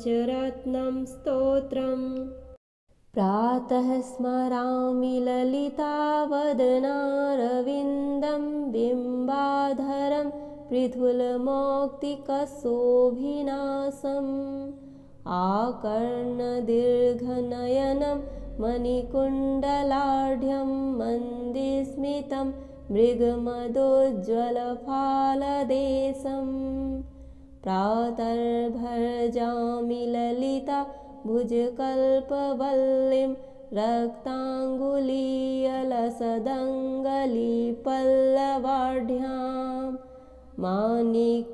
पञ्चरत्नं स्तोत्रम् प्रातः स्मरामि ललितावदनारविन्दं बिम्बाधरं पृथुलमौक्तिकशोभिनासम् आकर्णदीर्घनयनं मणिकुण्डलाढ्यं मन्दस्मितं मृगमदोज्ज्वलफालदेशम् प्रातर्भजामि ललिता भुजकल्पवल्लीं रक्ताङ्गुलीयलसदङ्गलीपल्लवाढ्यां माणिक्यहेमवलयां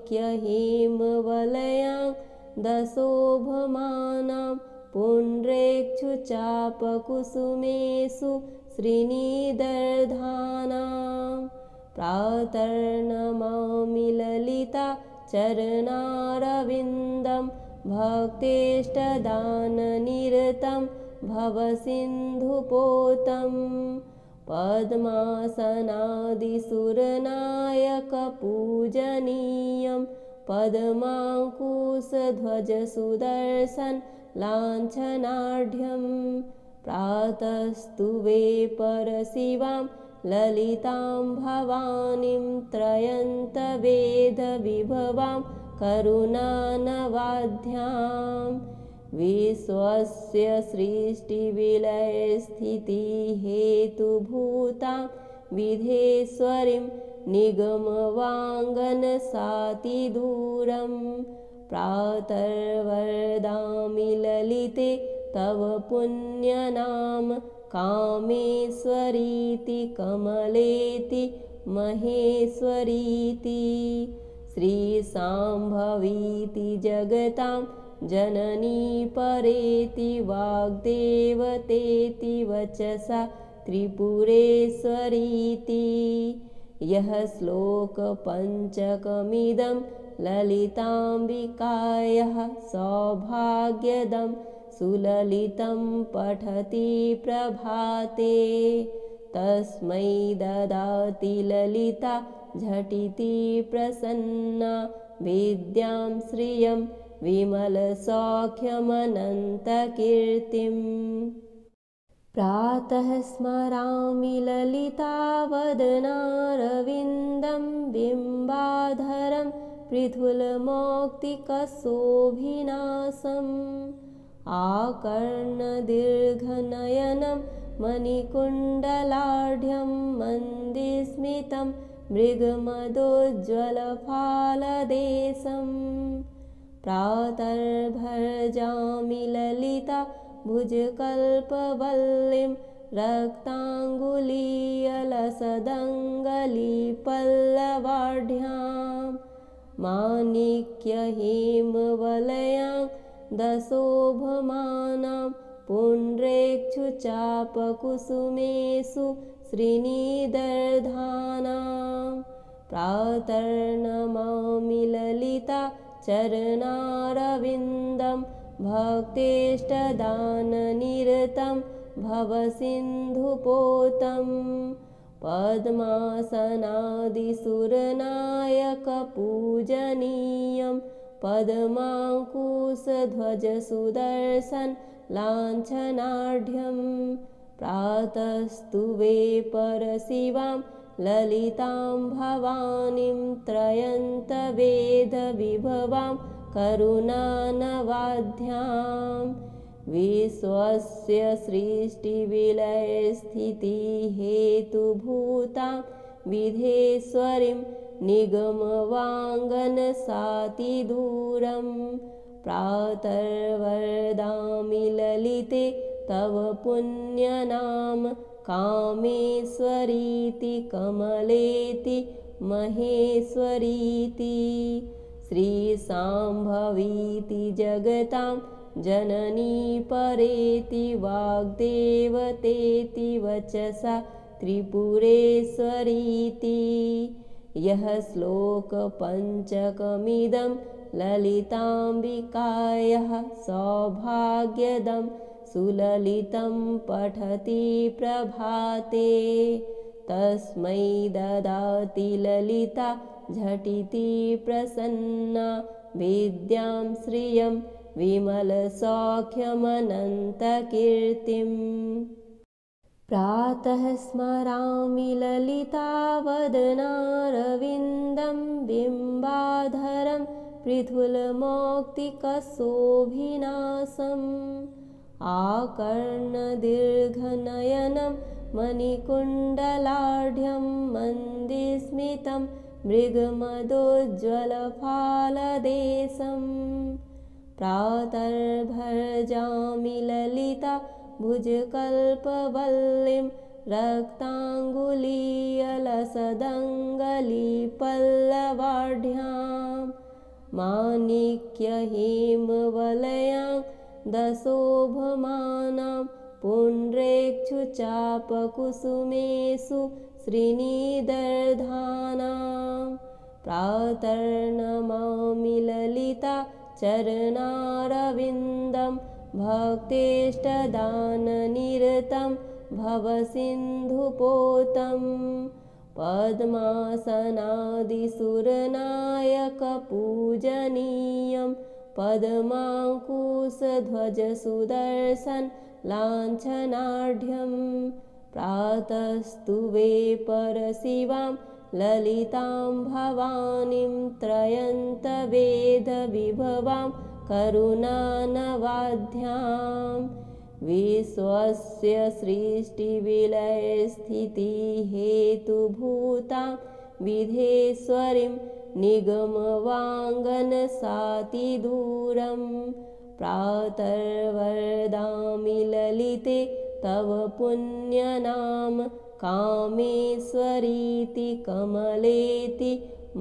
दशोभमानां पुण्ड्रेक्षुचापकुसुमेषु श्रीनिदर्धानां प्रातर्नमामि ललिता चरणारविन्दं भक्तेष्टदाननिरतं भवसिन्धुपोतं पद्मासनादिसुरनायकपूजनीयं पद्माङ्कुशध्वजसुदर्शन लाञ्छनाढ्यं प्रातस्तुवे परशिवां ललितां भवानीं त्रयन्तवेदविभवां करुणानवाद्यां विश्वस्य सृष्टिविलयस्थितिहेतुभूतां विधेश्वरीं निगमवाङ्गनसातिदूरं प्रातर्वदामि ललिते तव पुण्यनाम कामेश्वरीति कमलेति महेश्वरीति श्रीशाम्भवीति जगतां जननी परेति वाग्देवतेति वचसा त्रिपुरेश्वरीति यः श्लोकपञ्चकमिदं ललिताम्बिकायाः सौभाग्यदं सुललितं पठति प्रभाते तस्मै ददाति ललिता झटिति प्रसन्ना विद्यां श्रियं विमलसौख्यमनन्तकीर्तिम् प्रातः स्मरामि ललितावदनारविन्दं बिम्बाधरं पृथुलमौक्तिकशोभिनासम् आकर्णदीर्घनयनं मणिकुण्डलाढ्यं मन्दस्मितं मृगमदोज्ज्वलफालदेशम् प्रातर्भजामि ललिता भुजकल्पवल्लीं रक्ताङ्गुलीयलसदङ्गलीपल्लवाढ्यां माणिक्यहेमवलयां दशोभमानां पुण्ड्रेक्षुचापकुसुमेषु श्रीनिदर्धानां प्रातर्नमामि ललिता चरणारविन्दं भक्तेष्टदाननिरतं भवसिन्धुपोतं पद्मासनादिसुरनायकपूजनीयं पद्माङ्कुशध्वजसुदर्शन लाञ्छनाढ्यं प्रातस्तुवे परशिवां ललितां भवानीं त्रयन्तवेदविभवां करुणानवाद्यां विश्वस्य सृष्टिविलयस्थितिहेतुभूतां विधेश्वरीं निगमवाङ्गनसातिदूरं प्रातर्वदामि ललिते तव पुण्यनाम कामेश्वरीति कमलेति महेश्वरीति श्रीशाम्भवीति जगतां जननी परेति वाग्देवतेति वचसा त्रिपुरेश्वरीति यः श्लोकपञ्चकमिदं ललिताम्बिकायाः सौभाग्यदं सुललितं पठति प्रभाते तस्मै ददाति ललिता झटिति प्रसन्ना विद्यां श्रियं विमलसौख्यमनन्तकीर्तिम् प्रातः स्मरामि ललितावदनारविन्दं बिम्बाधरं पृथुलमौक्तिकशोभिनासम् आकर्णदीर्घनयनं मणिकुण्डलाढ्यं मन्दस्मितं मृगमदोज्ज्वलफालदेशम् प्रातर्भजामि ललिता भुजकल्पवल्लीं रक्ताङ्गुलीयलसदङ्गलीपल्लवाढ्यां माणिक्यहेमवलयां दशोभमानां पुण्ड्रेक्षुचापकुसुमेषु श्रीनिदर्धानां प्रातर्नमामि ललिता चरणारविन्दं भक्तेष्टदाननिरतं भवसिन्धुपोतं पद्मासनादिसुरनायकपूजनीयं पद्माङ्कुशध्वजसुदर्शन लाञ्छनाढ्यं प्रातस्तुवे परशिवां ललितां भवानीं त्रयन्तवेदविभवां करुणानवाद्यां विश्वस्य सृष्टिविलयस्थितिहेतुभूतां विधेश्वरीं निगमवाङ्गनसातिदूरं प्रातर्वदामि ललिते तव पुण्यनाम कामेश्वरीति कमलेति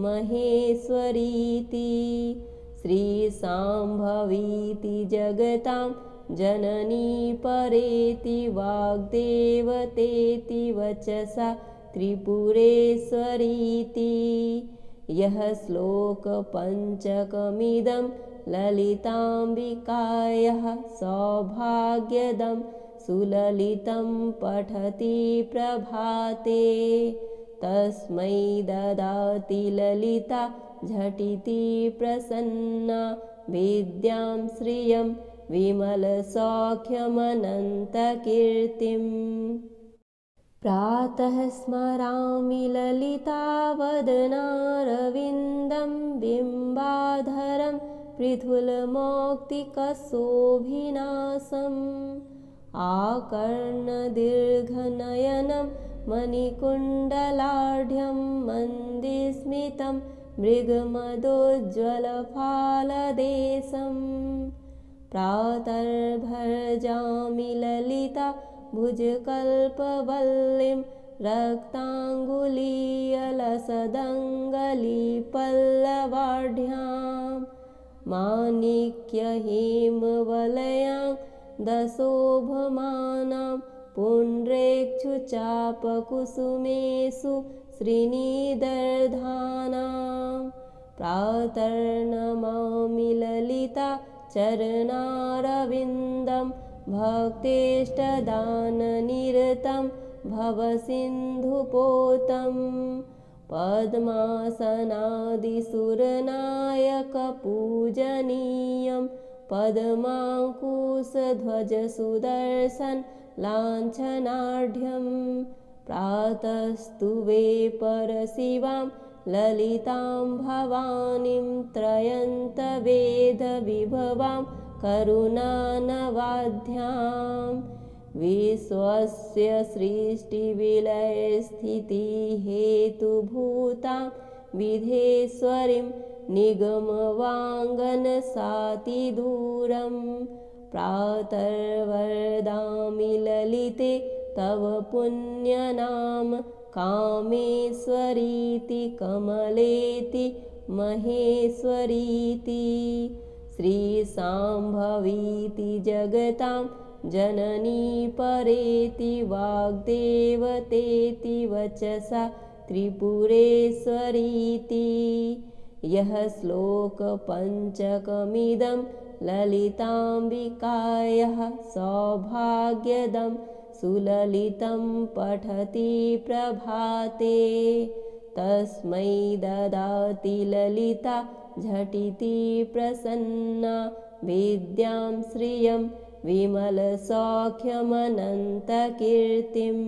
महेश्वरीति श्रीशाम्भवीति जगतां जननी परेति वाग्देवतेति वचसा त्रिपुरेश्वरीति यः श्लोकपञ्चकमिदं ललिताम्बिकायाः सौभाग्यदं सुललितं पठति प्रभाते तस्मै ददाति ललिता झटिति प्रसन्ना विद्यां श्रियं विमलसौख्यमनन्तकीर्तिम् प्रातः स्मरामि ललितावदनारविन्दं बिम्बाधरं पृथुलमौक्तिकशोभिनासम् आकर्णदीर्घनयनं मणिकुण्डलाढ्यं मन्दस्मितं मृगमदोज्ज्वलफालदेशम् प्रातर्भजामि ललिता भुजकल्पवल्लीं रक्ताङ्गुलीयलसदङ्गलीपल्लवाढ्यां माणिक्यहेमवलयां दशोभमानां पुण्ड्रेक्षुचापकुसुमेषु श्रीनिदर्धानां प्रातर्नमामि ललिता चरणारविन्दं भक्तेष्टदाननिरतं भवसिन्धुपोतं पद्मासनादिसुरनायकपूजनीयं पद्माङ्कुशध्वजसुदर्शन लाञ्छनाढ्यं प्रातस्तुवे परशिवां ललितां भवानीं त्रयन्तवेदविभवां करुणानवाद्यां विश्वस्य सृष्टिविलयस्थितिहेतुभूतां विधेश्वरीं निगमवाङ्गनसातिदूरं प्रातर्वदामि ललिते तव पुण्यनाम कामेश्वरीति कमलेति महेश्वरीति श्रीशाम्भवीति जगतां जननी परेति वाग्देवतेति वचसा त्रिपुरेश्वरीति यः श्लोकपञ्चकमिदं ललिताम्बिकायाः सौभाग्यदं सुललितं पठति प्रभाते तस्मै ददाति ललिता झटिति प्रसन्ना विद्यां श्रियं विमलसौख्यमनन्तकीर्तिम्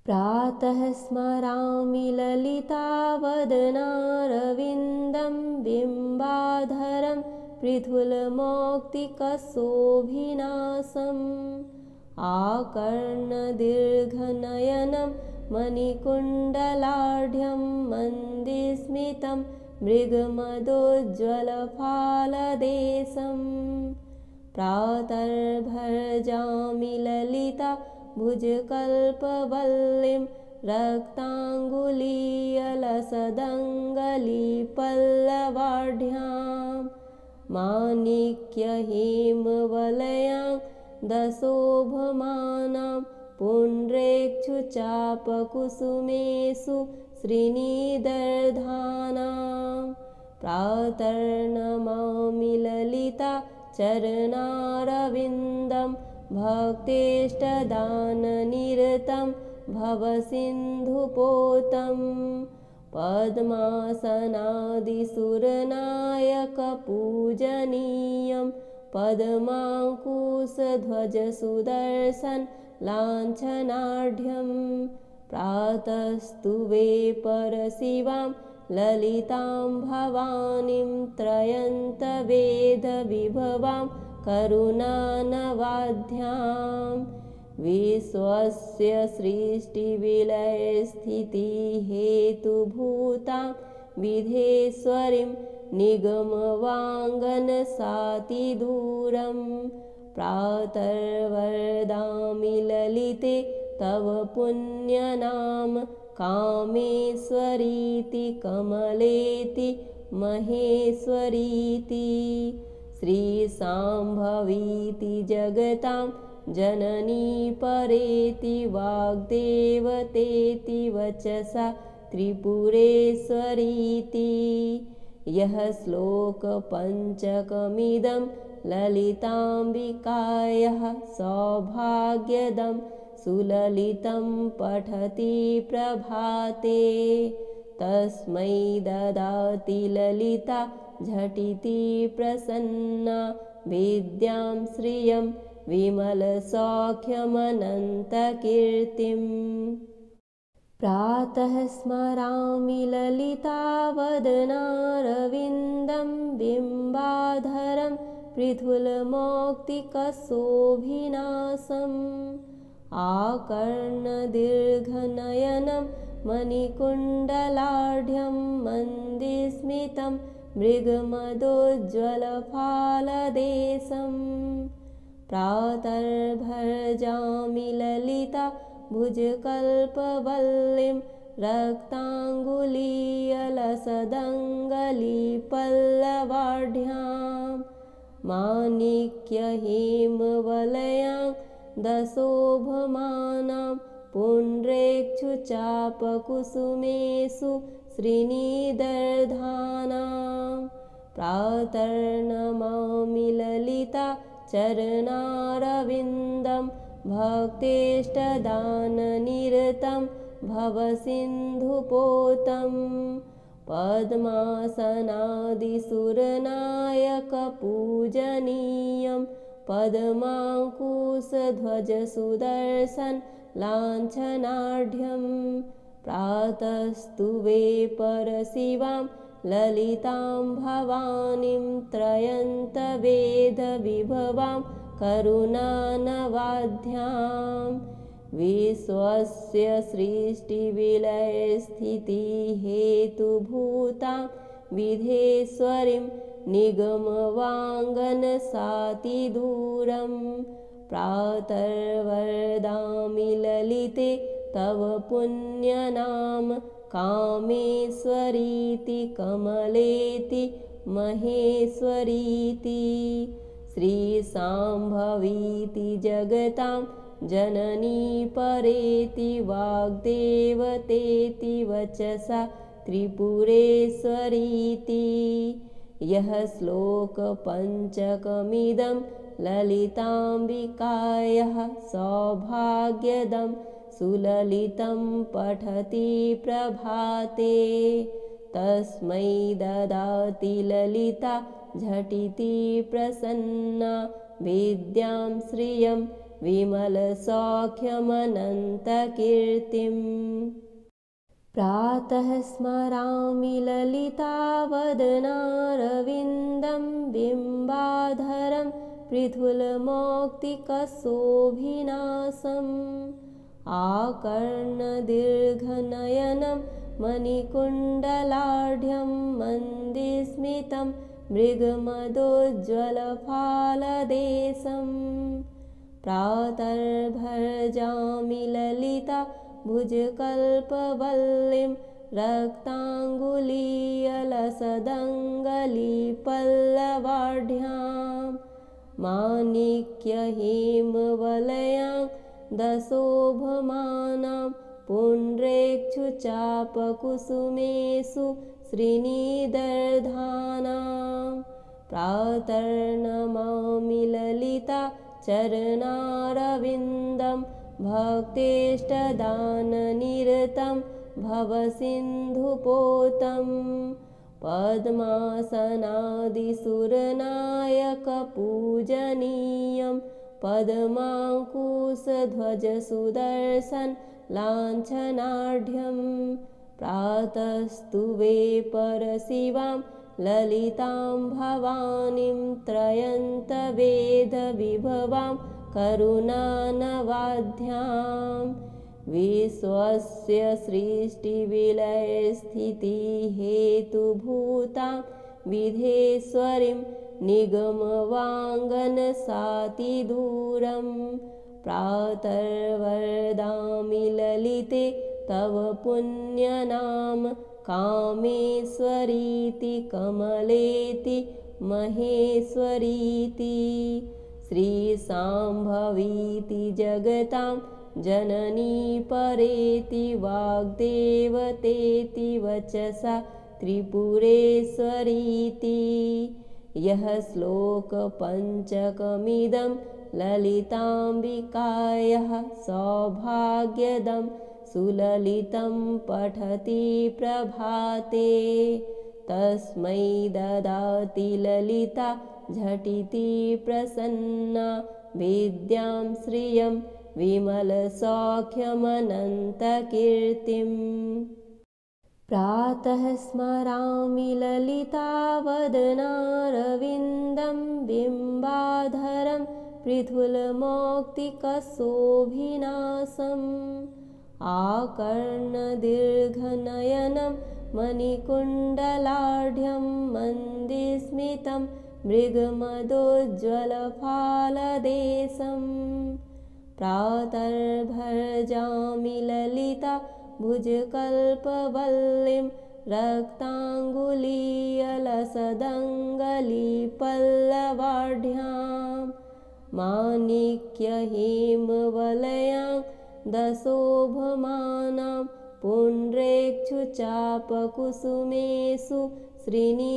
प्रातः स्मरामि ललितावदनारविन्दं बिम्बाधरं पृथुलमौक्तिकशोभिनासम् आकर्णदीर्घनयनं मणिकुण्डलाढ्यं मन्दस्मितं मृगमदोज्ज्वलफालदेशम् प्रातर्भजामि ललिता भुजकल्पवल्लीं रक्ताङ्गुलीयलसदङ्गलीपल्लवाढ्यां माणिक्यहेमवलयां दशोभमानां पुण्ड्रेक्षुचापकुसुमेषु श्रीनिदर्धानां प्रातर्नमामि ललिता चरणारविन्दं भक्तेष्टदाननिरतं भवसिन्धुपोतं पद्मासनादिसुरनायकपूजनीयं पद्माङ्कुशध्वजसुदर्शन लाञ्छनाढ्यं प्रातस्तु वे परशिवां ललितां भवानीं त्रयन्तवेदविभवां करुणानवाद्यां विश्वस्य सृष्टिविलयस्थितिहेतुभूतां विधेश्वरीं निगमवाङ्गनसातिदूरं प्रातर्वदामि ललिते तव पुण्यनाम कामेश्वरीति कमलेति महेश्वरीति श्रीशाम्भवीति जगतां जननी परेति वाग्देवतेति वचसा त्रिपुरेश्वरीति यः श्लोकपञ्चकमिदं ललिताम्बिकायाः सौभाग्यदं सुललितं पठति प्रभाते तस्मै ददाति ललिता झटिति प्रसन्ना विद्यां श्रियं विमलसौख्यमनन्तकीर्तिम् प्रातः स्मरामि ललितावदनारविन्दं बिम्बाधरं पृथुलमौक्तिकशोभिनासम् आकर्णदीर्घनयनं मणिकुण्डलाढ्यं मन्दस्मितं मृगमदोज्ज्वलफालदेशम् प्रातर्भजामि ललिता भुजकल्पवल्लीं रक्ताङ्गुलीयलसदङ्गलीपल्लवाढ्यां माणिक्यहेमवलयां दशोभमानां पुण्ड्रेक्षुचापकुसुमेषु श्रीनिदर्धानां प्रातर्नमामि ललिता चरणारविन्दं भक्तेष्टदाननिरतं भवसिन्धुपोतं पद्मासनादिसुरनायकपूजनीयं पद्माङ्कुशध्वजसुदर्शन लाञ्छनाढ्यं प्रातस्तु वे परशिवां ललितां भवानीं त्रयन्तवेदविभवां करुणानवाद्यां विश्वस्य सृष्टिविलयस्थितिहेतुभूतां विधेश्वरीं निगमवाङ्गनसातिदूरं प्रातर्वदामि ललिते तव पुण्यनाम कामेश्वरीति कमलेति महेश्वरीति श्रीशाम्भवीति जगतां जननी परेति वाग्देवतेति वचसा त्रिपुरेश्वरीति यः श्लोकपञ्चकमिदं ललिताम्बिकायाः सौभाग्यदं सुललितं पठति प्रभाते तस्मै ददाति ललिता झटिति प्रसन्ना विद्यां श्रियं विमलसौख्यमनन्तकीर्तिम् प्रातः स्मरामि ललितावदनारविन्दं बिम्बाधरं पृथुलमौक्तिकशोभिनासम् आकर्णदीर्घनयनं मणिकुण्डलाढ्यं मन्दस्मितं मृगमदोज्ज्वलफालदेशम् प्रातर्भजामि ललिता भुजकल्पवल्लीं रक्ताङ्गुलीयलसदङ्गलीपल्लवाढ्यां माणिक्यहेमवलयां दशोभमानां पुण्ड्रेक्षुचापकुसुमेषु श्रीनिदर्धानां प्रातर्नमामि ललिता चरणारविन्दं भक्तेष्टदाननिरतं भवसिन्धुपोतं पद्मासनादिसुरनायकपूजनीयं पद्माङ्कुशध्वजसुदर्शन लाञ्छनाढ्यं प्रातस्तुवे परशिवां ललितां भवानीं त्रयन्तवेदविभवां करुणानवाद्यां विश्वस्य सृष्टिविलयस्थितिहेतुभूतां विधेश्वरीं निगमवाङ्गनसातिदूरं प्रातर्वदामि ललिते तव पुण्यनाम कामेश्वरीति कमलेति महेश्वरीति श्रीशाम्भवीति जगतां जननी परेति वाग्देवतेति वचसा त्रिपुरेश्वरीति यः श्लोकपञ्चकमिदं ललिताम्बिकायाः सौभाग्यदं सुललितं पठति प्रभाते तस्मै ददाति ललिता झटिति प्रसन्ना विद्यां श्रियं विमलसौख्यमनन्तकीर्तिम् प्रातः स्मरामि ललितावदनारविन्दं बिम्बाधरं पृथुलमौक्तिकशोभिनासम् आकर्णदीर्घनयनं मणिकुण्डलाढ्यं मन्दस्मितं मृगमदोज्ज्वलफालदेशम् प्रातर्भजामि ललिता भुजकल्पवल्लीं रक्ताङ्गुलीयलसदङ्गलीपल्लवाढ्यां माणिक्यहेमवलयां दशोभमानां पुण्ड्रेक्षुचापकुसुमेषु श्रीनिदर्धानां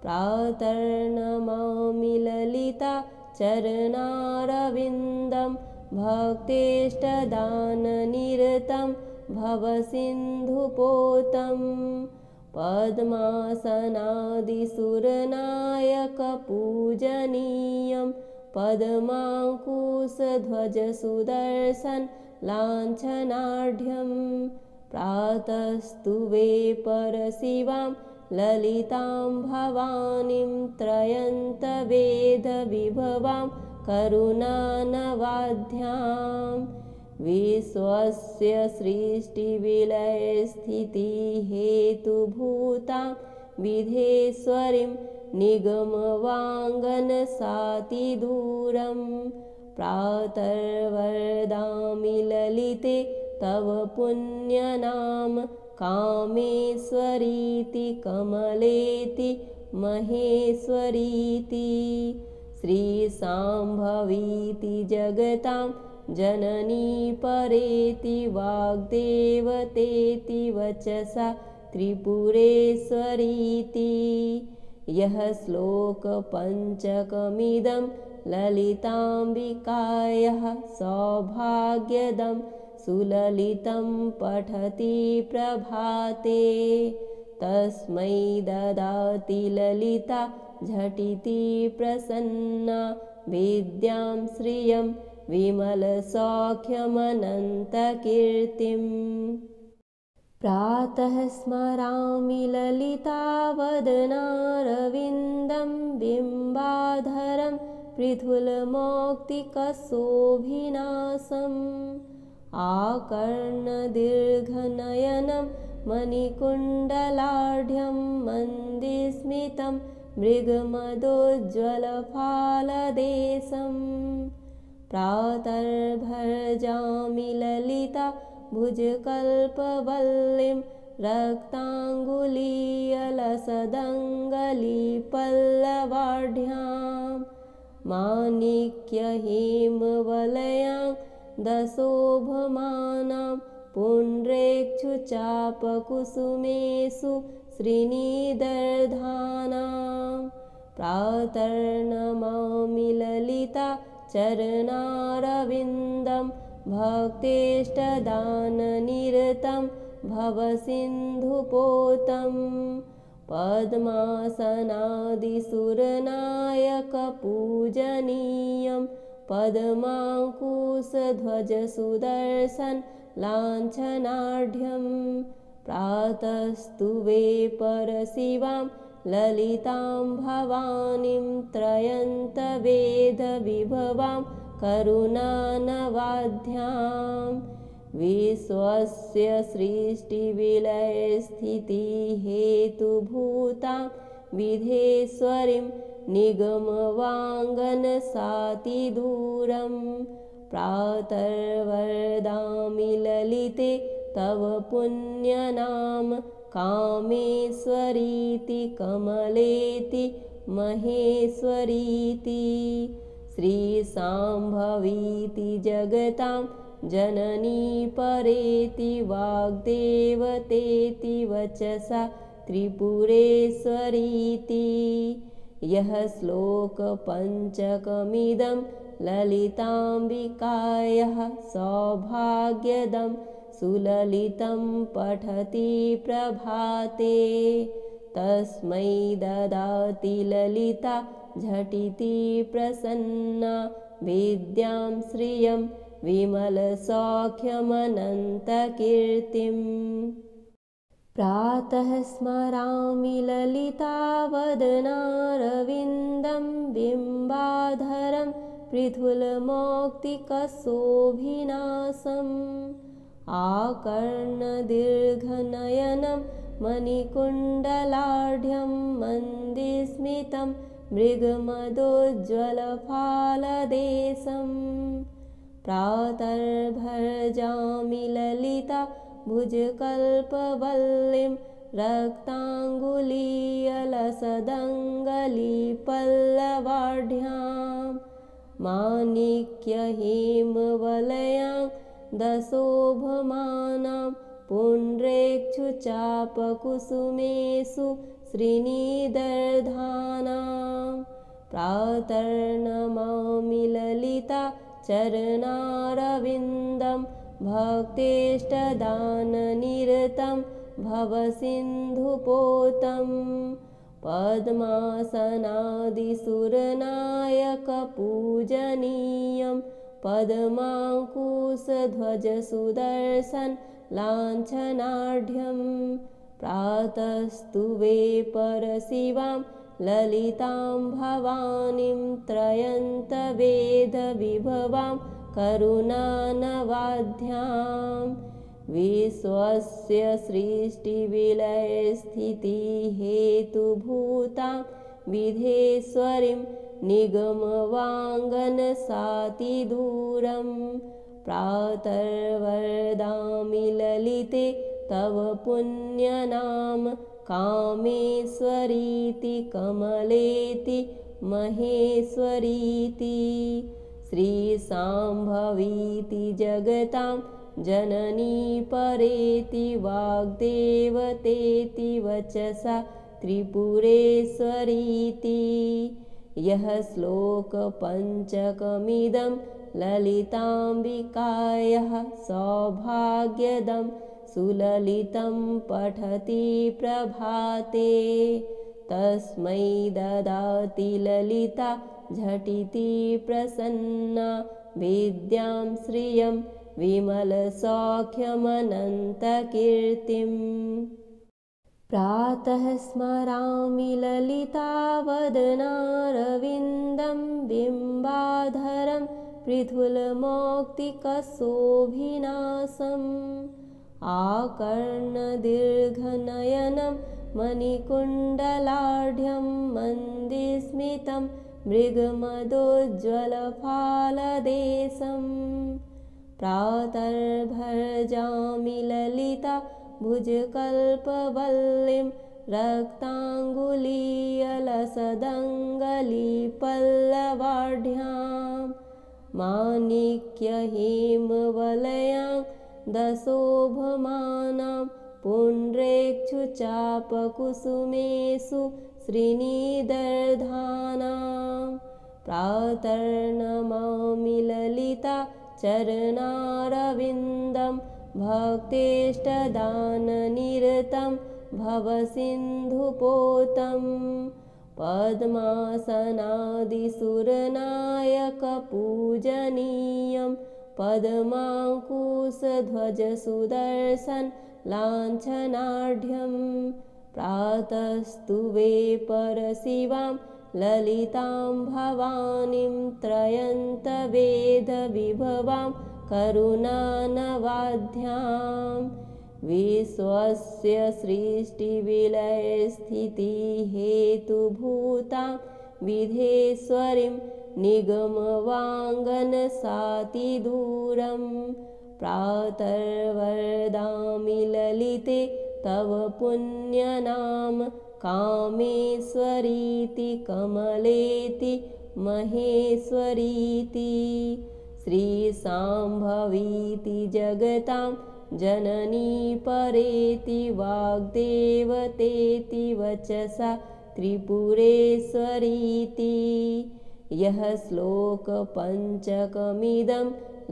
प्रातर्नमामि ललिता चरणारविन्दं भक्तेष्टदाननिरतं भवसिन्धुपोतं पद्मासनादिसुरनायकपूजनीयं पद्माङ्कुशध्वजसुदर्शन लाञ्छनाढ्यं प्रातस्तुवे परशिवां ललितां भवानीं त्रयन्तवेदविभवां करुणानवाद्यां विश्वस्य सृष्टिविलयस्थितिहेतुभूतां विधेश्वरीं निगमवाङ्गनसातिदूरं प्रातर्वदामि ललिते तव पुण्यनाम कामेश्वरीति कमलेति महेश्वरीति श्रीशाम्भवीति जगतां जननी परेति वाग्देवतेति वचसा त्रिपुरेश्वरीति यः श्लोकपञ्चकमिदं ललिताम्बिकायाः सौभाग्यदं सुललितं पठति प्रभाते तस्मै ददाति ललिता झटिति प्रसन्ना विद्यां श्रियं विमलसौख्यमनन्तकीर्तिम् प्रातः स्मरामि ललितावदनारविन्दं बिम्बाधरं पृथुलमौक्तिकशोभिनाशम् आकर्णदीर्घनयनं मणिकुण्डलाढ्यं मन्दस्मितं मृगमदोज्ज्वलफालदेशम् प्रातर्भजामि ललिता भुजकल्पवल्लीं रक्ताङ्गुलीयलसदङ्गलीपल्लवाढ्यां माणिक्यहेमवलयां दशोभमानां पुण्ड्रेक्षुचापकुसुमेषु श्रीनिदर्धानां प्रातर्नमामि ललिता चरणारविन्दं भक्तेष्टदाननिरतं भवसिन्धुपोतं पद्मासनादिसुरनायकपूजनीयं पद्माङ्कुशध्वजसुदर्शन लाञ्छनाढ्यं प्रातस्तुवे परशिवां ललितां भवानीं त्रयन्तवेदविभवां करुणानवाद्यां विश्वस्य सृष्टिविलयस्थितिहेतुभूतां विधेश्वरीं निगमवाङ्गनसातिदूरं प्रातर्वदामि ललिते तव पुण्यनाम कामेश्वरीति कमलेति महेश्वरीति श्रीशाम्भवीति जगतां जननी परेति वाग्देवतेति वचसा त्रिपुरेश्वरीति यः श्लोकपञ्चकमिदं ललिताम्बिकायाः सौभाग्यदं सुललितं पठति प्रभाते तस्मै ददाति ललिता झटिति प्रसन्ना विद्यां श्रियं विमलसौख्यमनन्तकीर्तिम् प्रातः स्मरामि ललितावदनारविन्दं बिम्बाधरं पृथुलमौक्तिकशोभिनाशम् आकर्णदीर्घनयनं मणिकुण्डलाढ्यं मन्दस्मितं मृगमदोज्ज्वलफालदेशम् प्रातर्भजामि ललिता भुजकल्पवल्लीं रक्ताङ्गुलीयलसदङ्गलीपल्लवाढ्यां माणिक्यहेमवलयां दशोभमानां पुण्ड्रेक्षुचापकुसुमेषु श्रीनिदर्धानां प्रातर्नमामि ललिता चरणारविन्दं भक्तेष्टदाननिरतं भवसिन्धुपोतं पद्मासनादिसुरनायकपूजनीयं पद्माङ्कुशध्वजसुदर्शन लाञ्छनाढ्यं प्रातस्तुवे परशिवां ललितां भवानीं त्रयन्तवेदविभवां करुणानवाद्यां विश्वस्य सृष्टिविलयस्थितिहेतुभूतां विधेश्वरीं निगमवाङ्गनसातिदूरं प्रातर्वदामि ललिते तव पुण्यनाम कामेश्वरीति कमलेति महेश्वरीति श्रीशाम्भवीति जगतां जननी परेति वाग्देवतेति वचसा त्रिपुरेश्वरीति यः श्लोकपञ्चकमिदं ललिताम्बिकायाः सौभाग्यदं सुललितं पठति प्रभाते तस्मै ददाति ललिता झटिति प्रसन्ना विद्यां श्रियं विमलसौख्यमनन्तकीर्तिम् प्रातः स्मरामि ललितावदनारविन्दं बिम्बाधरं पृथुलमौक्तिकशोभिनाशम् आकर्णदीर्घनयनं मणिकुण्डलाढ्यं मन्दस्मितं मृगमदोज्ज्वलफालदेशम् प्रातर्भजामि ललिता भुजकल्पवल्लीं रक्ताङ्गुलीयलसदङ्गलीपल्लवाढ्यां माणिक्यहेमवलयां दशोभमानां पुण्ड्रेक्षुचापकुसुमेषु श्रीनिदर्धानां प्रातर्नमामि ललिता चरणारविन्दं भक्तेष्टदाननिरतं भवसिन्धुपोतं पद्मासनादिसुरनायकपूजनीयं पद्माङ्कुशध्वजसुदर्शन लाञ्छनाढ्यं प्रातस्तुवे परशिवां ललितां भवानीं त्रयन्तवेदविभवां करुणानवाढ्यां विश्वस्य सृष्टिविलयस्थितिहेतुभूतां विधेश्वरीं निगमवाङ्गनसातिदूरं प्रातर्वदामि ललिते तव पुण्यनाम कामेश्वरीति कमलेति महेश्वरीति श्रीशाम्भवीति जगतां जननी परेति वाग्देवतेति वचसा त्रिपुरेश्वरीति यः श्लोकपञ्चकमिदं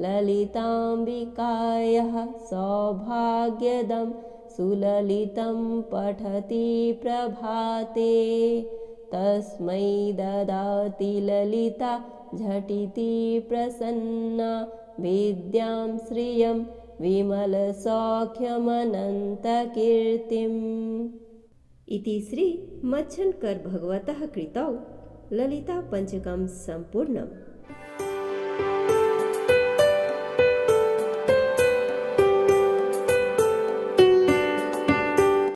ललिताम्बिकायाः सौभाग्यदं सुललितं पठति प्रभाते तस्मै ददाति ललिता झटिति प्रसन्ना विद्यां श्रियं विमलसौख्यमनन्तकीर्तिम् इति श्री मच्छन्कर भगवतः कृतौ ललिता पंचकं सम्पूर्णम्।